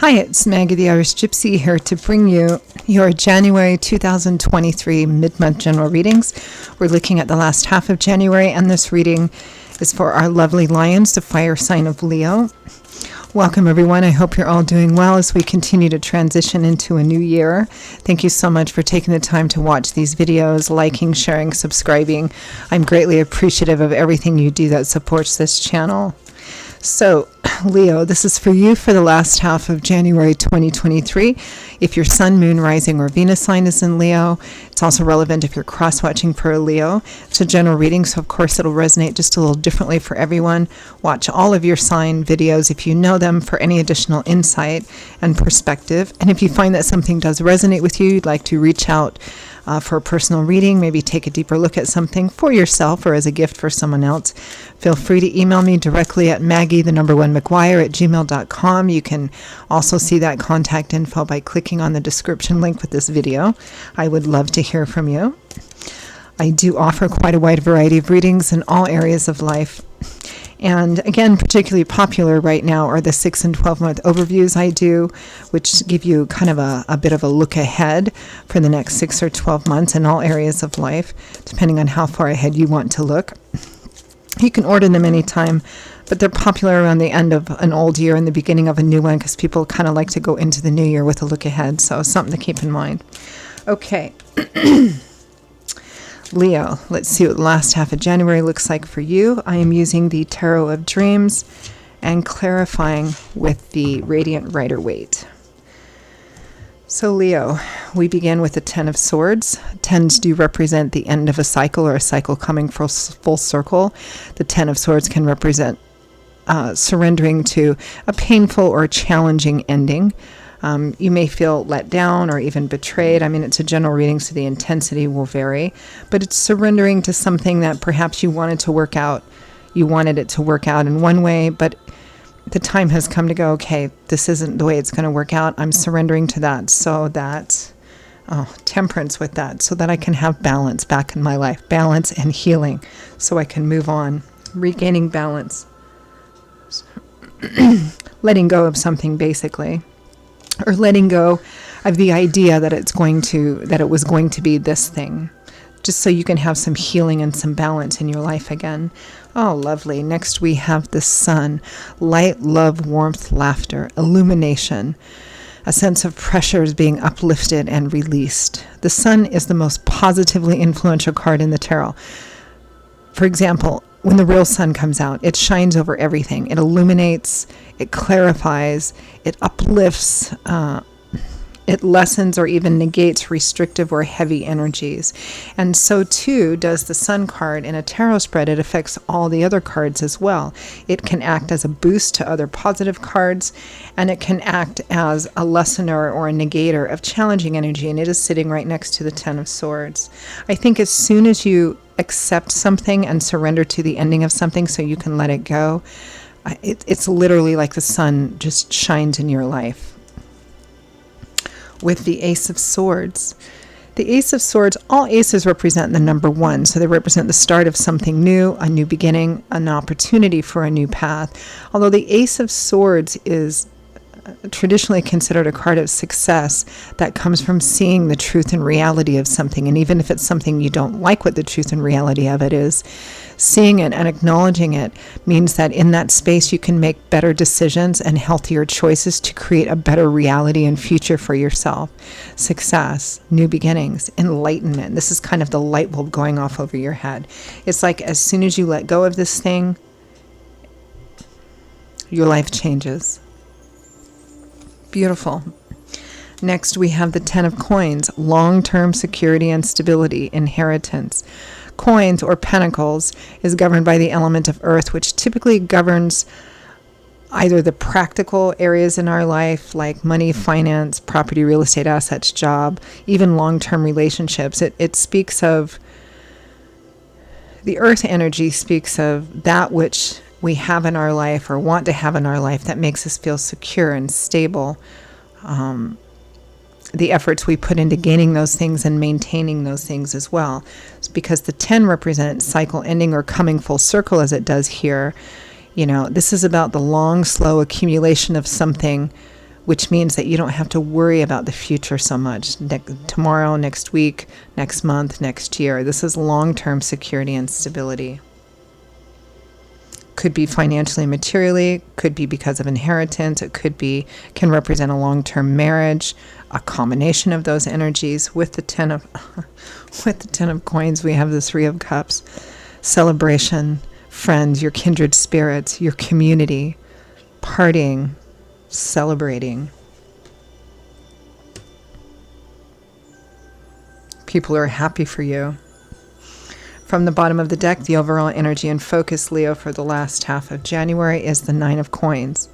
Hi, it's Maggie the Irish Gypsy here to bring you your January 2023 mid-month general readings. We're looking at the last half of January, and this reading is for our lovely lions, the fire sign of Leo. Welcome, everyone. I hope you're all doing well as we continue to transition into a new year. Thank you so much for taking the time to watch these videos, liking, sharing, subscribing. I'm greatly appreciative of everything you do that supports this channel. So, Leo, this is for you for the last half of January 2023. If your sun, moon, rising, or Venus sign is in Leo, it's also relevant if you're cross-watching for a Leo. It's a general reading, so of course it'll resonate just a little differently for everyone. Watch all of your sign videos if you know them for any additional insight and perspective. And if you find that something does resonate with you, you'd like to reach out for a personal reading, maybe take a deeper look at something for yourself or as a gift for someone else, feel free to email me directly at maggie1mcguire@gmail.com. You can also see that contact info by clicking on the description link with this video. I would love to hear from you. I do offer quite a wide variety of readings in all areas of life. And again, particularly popular right now are the 6 and 12-month overviews I do, which give you kind of a bit of a look ahead for the next 6 or 12 months in all areas of life, depending on how far ahead you want to look. You can order them anytime, but they're popular around the end of an old year and the beginning of a new one because people kind of like to go into the new year with a look ahead. So something to keep in mind. Okay. Leo, let's see what the last half of January looks like for you. I am using the Tarot of Dreams and clarifying with the Radiant Rider-Waite. So Leo, we begin with the Ten of Swords. Tens do represent the end of a cycle or a cycle coming full circle. The Ten of Swords can represent surrendering to a painful or challenging ending. You may feel let down or even betrayed. I mean, it's a general reading, so the intensity will vary. But it's surrendering to something that perhaps you wanted to work out. You wanted it to work out in one way, but the time has come to go, okay, this isn't the way it's going to work out. I'm surrendering to that so that, temperance with that, so that I can have balance back in my life. Balance and healing, so I can move on. Regaining balance. Letting go of something, basically. Or letting go of the idea that it was going to be this thing, just so you can have some healing and some balance in your life again. Oh, lovely. Next we have the sun. Light, love, warmth, laughter, illumination. A sense of pressure is being uplifted and released. The sun is the most positively influential card in the tarot. For example, when the real sun comes out, it shines over everything. It illuminates, it clarifies, it uplifts, it lessens or even negates restrictive or heavy energies. And so too does the sun card in a tarot spread. It affects all the other cards as well. It can act as a boost to other positive cards, and it can act as a lessener or a negator of challenging energy, and it is sitting right next to the Ten of Swords. I think as soon as you accept something and surrender to the ending of something so you can let it go, it's literally like the sun just shines in your life. With the Ace of Swords. The Ace of Swords, all aces represent the number 1, so they represent the start of something new, a new beginning, an opportunity for a new path. Although the Ace of Swords is traditionally considered a card of success that comes from seeing the truth and reality of something. And even if it's something you don't like what the truth and reality of it is, seeing it and acknowledging it means that in that space you can make better decisions and healthier choices to create a better reality and future for yourself. Success, new beginnings, enlightenment. This is kind of the light bulb going off over your head. It's like as soon as you let go of this thing, your life changes. Beautiful. Next, we have the Ten of Coins, long-term security and stability, inheritance. Coins, or pentacles, is governed by the element of earth, which typically governs either the practical areas in our life, like money, finance, property, real estate assets, job, even long-term relationships. It speaks of, the earth energy speaks of that which we have in our life or want to have in our life that makes us feel secure and stable. The efforts we put into gaining those things and maintaining those things as well. It's because the 10 represents cycle ending or coming full circle as it does here. You know, this is about the long, slow accumulation of something which means that you don't have to worry about the future so much. Tomorrow, next week, next month, next year. This is long-term security and stability. Could be financially, materially, could be because of inheritance, it can represent a long-term marriage, a combination of those energies. With the 10 of with the 10 of coins, we have the 3 of cups. Celebration, friends, your kindred spirits, your community, partying, celebrating. People are happy for you. From the bottom of the deck, the overall energy and focus, Leo, for the last half of January is the 9 of coins.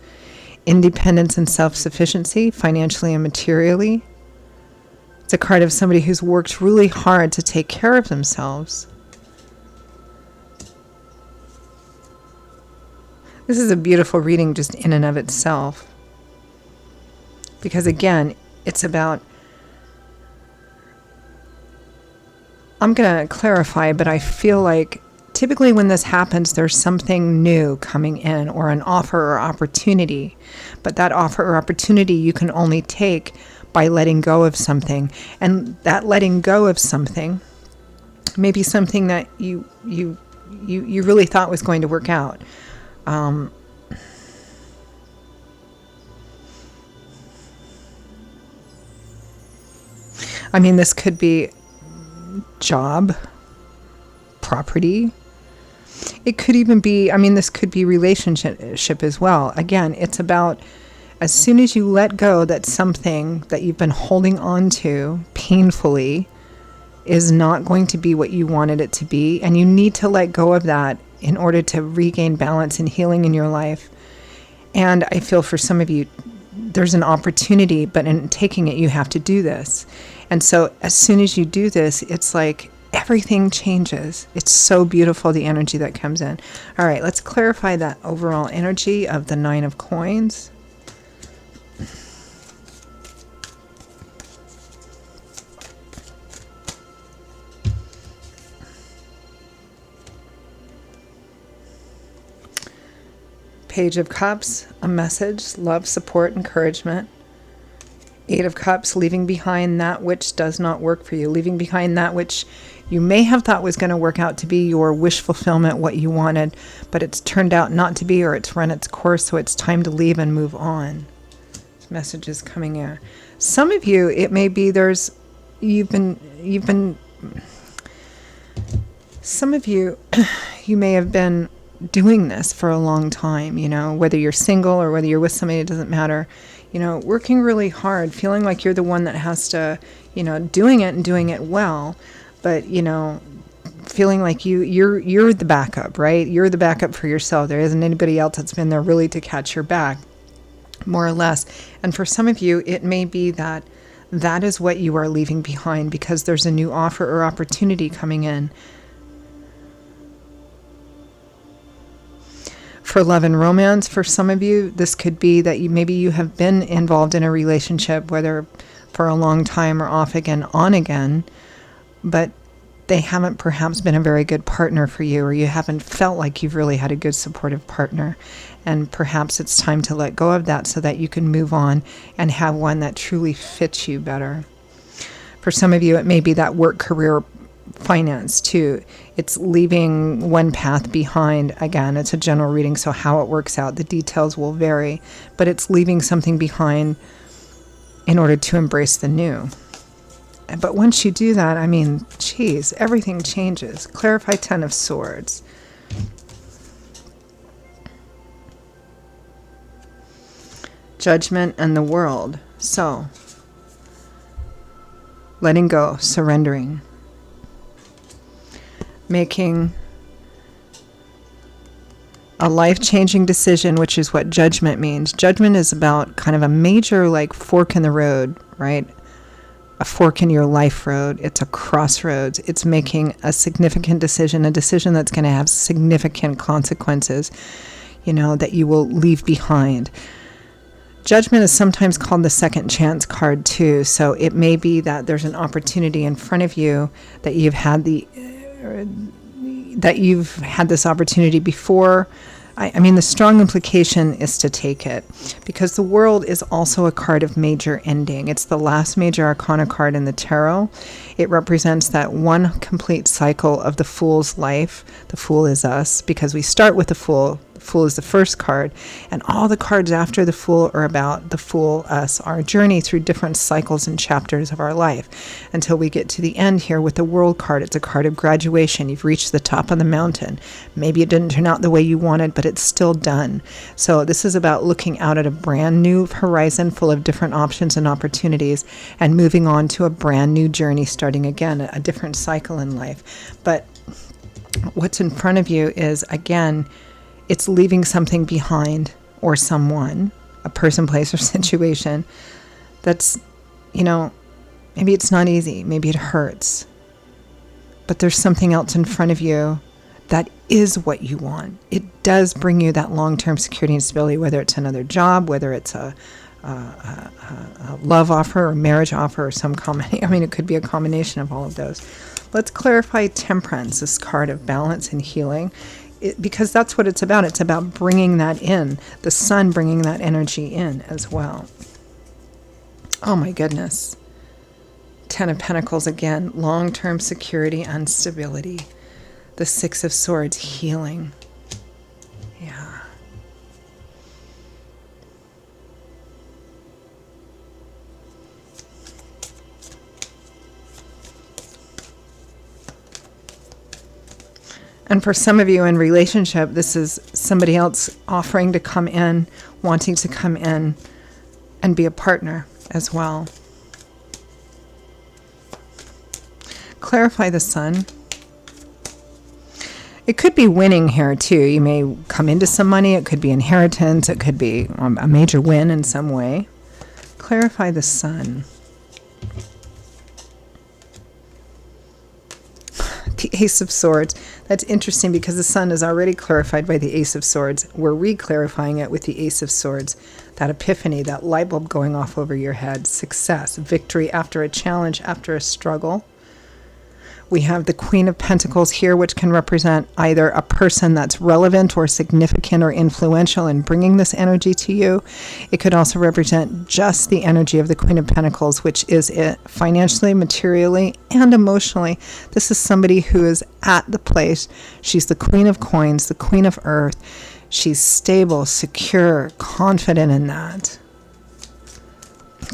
Independence and self-sufficiency, financially and materially. It's a card of somebody who's worked really hard to take care of themselves. This is a beautiful reading just in and of itself. Because again, it's about, I'm going to clarify, but I feel like typically when this happens, there's something new coming in, or an offer or opportunity. But that offer or opportunity you can only take by letting go of something. And that letting go of something may be something that you really thought was going to work out. I mean, this could be job, property. It could even be, this could be relationship as well. Again, it's about as soon as you let go that something that you've been holding on to painfully is not going to be what you wanted it to be. And you need to let go of that in order to regain balance and healing in your life. And I feel for some of you, there's an opportunity, but in taking it, you have to do this. And so as soon as you do this, it's like everything changes. It's so beautiful, the energy that comes in. All right, let's clarify that overall energy of the 9 of coins. Page of Cups, a message, love, support, encouragement. 8 of Cups, leaving behind that which does not work for you. Leaving behind that which you may have thought was going to work out to be your wish fulfillment, what you wanted, but it's turned out not to be, or it's run its course, so it's time to leave and move on. This message is coming in. Some of you, it may be some of you, you may have been doing this for a long time, whether you're single or whether you're with somebody, it doesn't matter. Working really hard, feeling like you're the one that has to, doing it and doing it well, but, feeling like you're the backup, right? You're the backup for yourself. There isn't anybody else that's been there really to catch your back, more or less. And for some of you, it may be that is what you are leaving behind because there's a new offer or opportunity coming in. For love and romance, for some of you, this could be that maybe you have been involved in a relationship, whether for a long time or off again, on again, but they haven't perhaps been a very good partner for you, or you haven't felt like you've really had a good supportive partner. And perhaps it's time to let go of that so that you can move on and have one that truly fits you better. For some of you, it may be that work, career, finance too. It's leaving one path behind. Again, it's a general reading, so how it works out, the details will vary, but it's leaving something behind in order to embrace the new. But once you do that, everything changes. Clarify 10 of Swords. Judgment and the World. So, letting go, surrendering. Making a life-changing decision, which is what judgment means. Judgment is about kind of a major fork in the road, right? A fork in your life road. It's a crossroads. It's making a significant decision, a decision that's going to have significant consequences, that you will leave behind. Judgment is sometimes called the second chance card too. So it may be that there's an opportunity in front of you that you've had this opportunity before, I mean, the strong implication is to take it, because the World is also a card of major ending. It's the last major arcana card in the tarot. It represents that one complete cycle of the Fool's life. The Fool is us, because we start with the Fool. The Fool is the first card, and all the cards after the Fool are about the Fool, us, our journey through different cycles and chapters of our life, until we get to the end here with the World card. It's a card of graduation. You've reached the top of the mountain. Maybe it didn't turn out the way you wanted, but it's still done. So this is about looking out at a brand new horizon full of different options and opportunities, and moving on to a brand new journey, starting again, a different cycle in life. But what's in front of you is, again, it's leaving something behind, or someone, a person, place, or situation that's, maybe it's not easy, maybe it hurts, but there's something else in front of you that is what you want. It does bring you that long-term security and stability, whether it's another job, whether it's a love offer or marriage offer or some combination. I mean, it could be a combination of all of those. Let's clarify Temperance, this card of balance and healing, because that's what it's about. It's about bringing that in, the sun bringing that energy in as well. Oh my goodness. Ten of Pentacles again, long-term security and stability. The Six of Swords, healing. Yeah. And for some of you in relationship, this is somebody else offering to come in, wanting to come in and be a partner as well. Clarify the Sun. It could be winning here too. You may come into some money. It could be inheritance. It could be a major win in some way. Clarify the Sun. The Ace of Swords. That's interesting because the Sun is already clarified by the Ace of Swords. We're re-clarifying it with the Ace of Swords. That epiphany, that light bulb going off over your head. Success, victory after a challenge, after a struggle. We have the Queen of Pentacles here, which can represent either a person that's relevant or significant or influential in bringing this energy to you. It could also represent just the energy of the Queen of Pentacles, which is it financially, materially, and emotionally. This is somebody who is at the place. She's the Queen of Coins, the Queen of Earth. She's stable, secure, confident in that.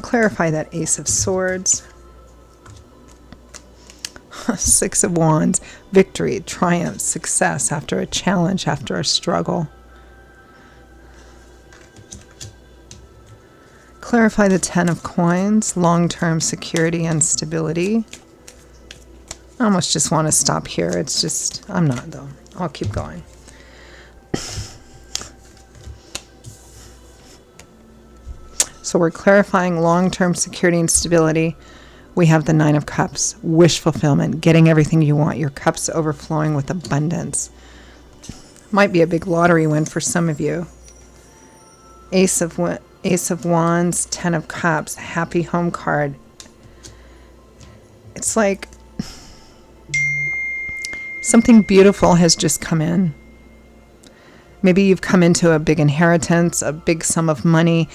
Clarify that Ace of Swords. Six of Wands, victory, triumph, success after a challenge, after a struggle. Clarify the Ten of Coins, long-term security and stability. I almost just want to stop here. It's just, I'm not though. I'll keep going. So we're clarifying long-term security and stability. We have the Nine of Cups, wish fulfillment, getting everything you want, your cups overflowing with abundance. Might be a big lottery win for some of you. Ace of Wands, Ten of Cups, happy home card. It's like something beautiful has just come in. Maybe you've come into a big inheritance, a big sum of money.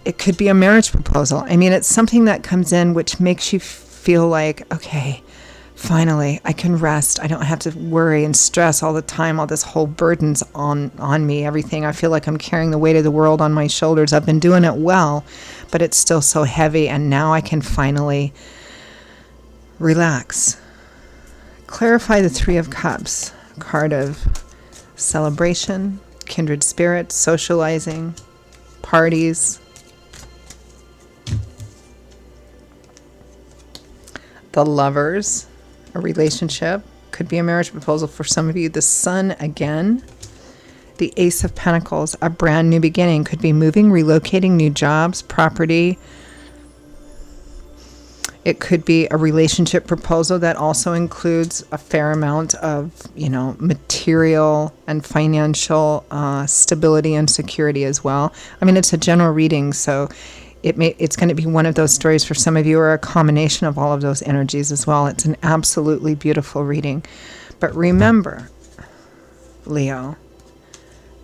It could be a marriage proposal. I mean, it's something that comes in which makes you feel like, okay, finally, I can rest. I don't have to worry and stress all the time. All this whole burden's on me, everything. I feel like I'm carrying the weight of the world on my shoulders. I've been doing it well, but it's still so heavy. And now I can finally relax. Clarify the Three of Cups, card of celebration, kindred spirits, socializing, parties. The Lovers, a relationship, could be a marriage proposal for some of you. The Sun again. The Ace of Pentacles, a brand new beginning, could be moving, relocating, new jobs, property. It could be a relationship proposal that also includes a fair amount of, material and financial stability and security as well. I mean, it's a general reading, so it's going to be one of those stories for some of you, or a combination of all of those energies as well. It's an absolutely beautiful reading. But remember, Leo,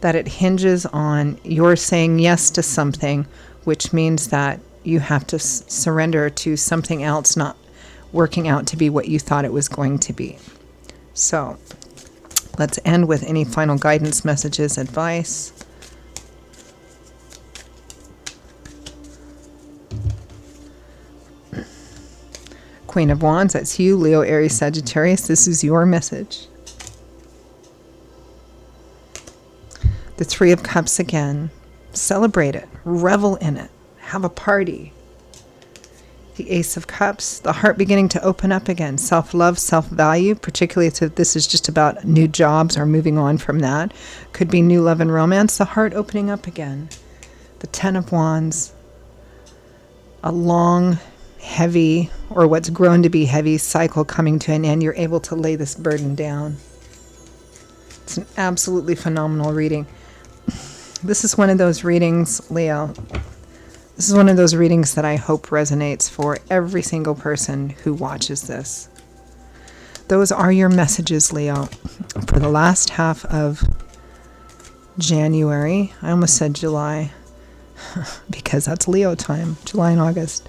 that it hinges on your saying yes to something, which means that you have to surrender to something else not working out to be what you thought it was going to be. So let's end with any final guidance messages, advice. Queen of Wands, that's you, Leo, Aries, Sagittarius. This is your message. The Three of Cups again. Celebrate it. Revel in it. Have a party. The Ace of Cups. The heart beginning to open up again. Self-love, self-value, particularly if this is just about new jobs or moving on from that. Could be new love and romance. The heart opening up again. The Ten of Wands. A long, heavy, or what's grown to be heavy cycle coming to an end. You're able to lay this burden down. It's an absolutely phenomenal reading. This is one of those readings, Leo. This is one of those readings that I hope resonates for every single person who watches this. Those are your messages, Leo, for the last half of January. I almost said July because that's Leo time, July and August.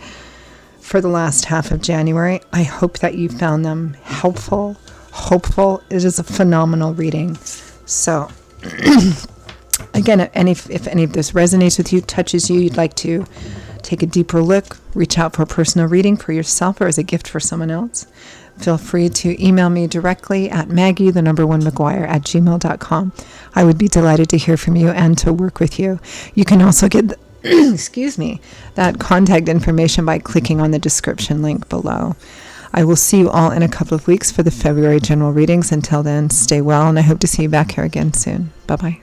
For the last half of January, I hope that you found them helpful, hopeful. It is a phenomenal reading. So again, if any of this resonates with you, touches you, you'd like to take a deeper look, reach out for a personal reading for yourself or as a gift for someone else, feel free to email me directly at Maggie_McGuire@gmail.com. I would be delighted to hear from you and to work with you. You can also get that contact information by clicking on the description link below. I will see you all in a couple of weeks for the February general readings. Until then, stay well, and I hope to see you back here again soon. Bye-bye.